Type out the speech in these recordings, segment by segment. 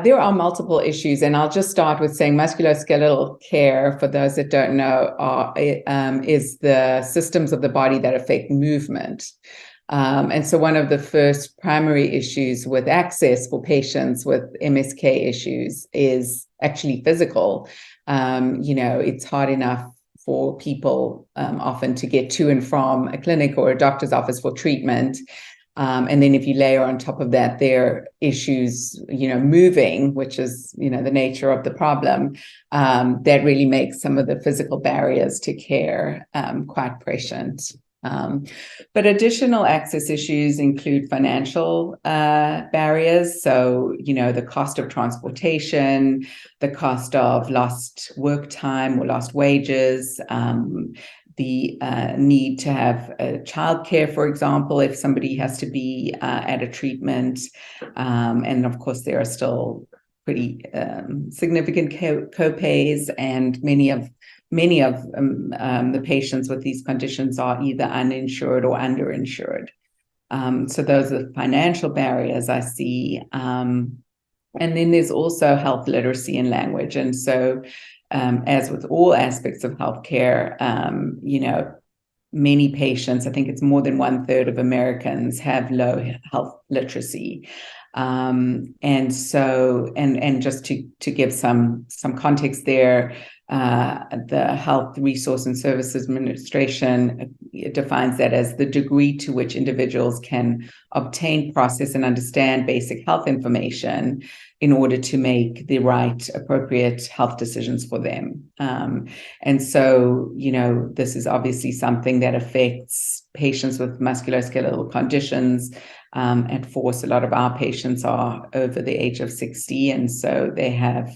there are multiple issues, and I'll just start with saying musculoskeletal care, for those that don't know, is the systems of the body that affect movement. And so one of the first primary issues with access for patients with MSK issues is actually physical. It's hard enough for people often to get to and from a clinic or a doctor's office for treatment. And then if you layer on top of that their issues, moving, which is, the nature of the problem, that really makes some of the physical barriers to care quite prescient. But additional access issues include financial barriers. So, the cost of transportation, the cost of lost work time or lost wages, the need to have childcare, for example, if somebody has to be at a treatment. And of course, there are still pretty significant co-pays, and many of the patients with these conditions are either uninsured or underinsured. So those are the financial barriers I see. And then there's also health literacy and language. And so as with all aspects of healthcare, many patients, I think it's more than 1/3 of Americans, have low health literacy. And so, and just to give some context there, the Health Resource and Services Administration defines that as the degree to which individuals can obtain, process, and understand basic health information in order to make the right, appropriate health decisions for them. And so, this is obviously something that affects patients with musculoskeletal conditions. At Force, a lot of our patients are over the age of 60, and so they have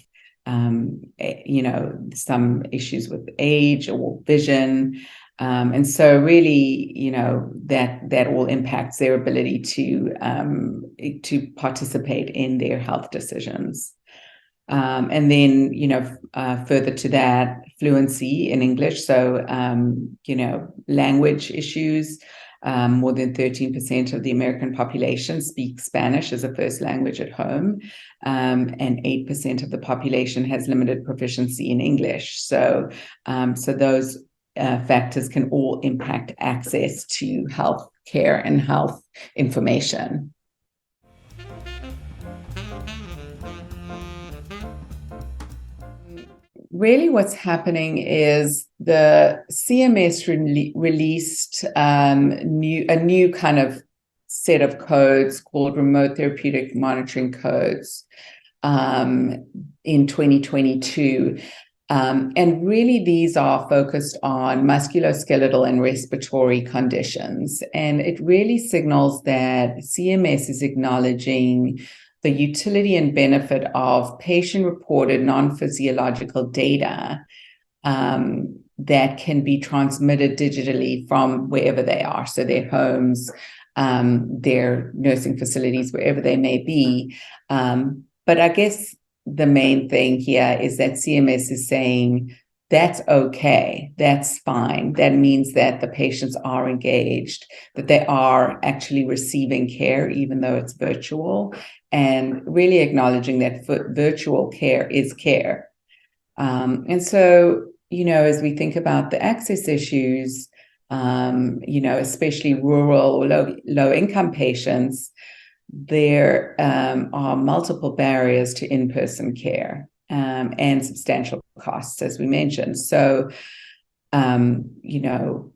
some issues with age or vision. And so really, that all impacts their ability to participate in their health decisions. And then, further to that, fluency in English. So, language issues. More than 13% of the American population speaks Spanish as a first language at home, and 8% of the population has limited proficiency in English. So those factors can all impact access to health care and health information. Really what's happening is the CMS released a new kind of set of codes called remote therapeutic monitoring codes in 2022. And really these are focused on musculoskeletal and respiratory conditions. And it really signals that CMS is acknowledging the utility and benefit of patient-reported non-physiological data that can be transmitted digitally from wherever they are, so their homes, their nursing facilities, wherever they may be. But I guess the main thing here is that CMS is saying that's okay, that's fine. That means that the patients are engaged, that they are actually receiving care, even though it's virtual, and really acknowledging that virtual care is care. And so, as we think about the access issues, especially rural or low-income patients, there are multiple barriers to in-person care and substantial costs, as we mentioned. So,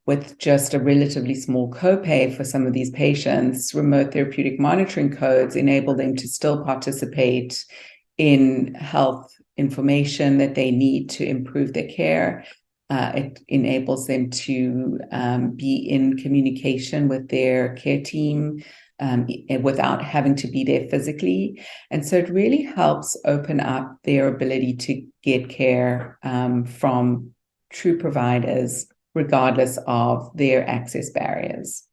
with just a relatively small copay for some of these patients, remote therapeutic monitoring codes enable them to still participate in health information that they need to improve their care. It enables them to be in communication with their care team without having to be there physically. And so it really helps open up their ability to get care from true providers, regardless of their access barriers.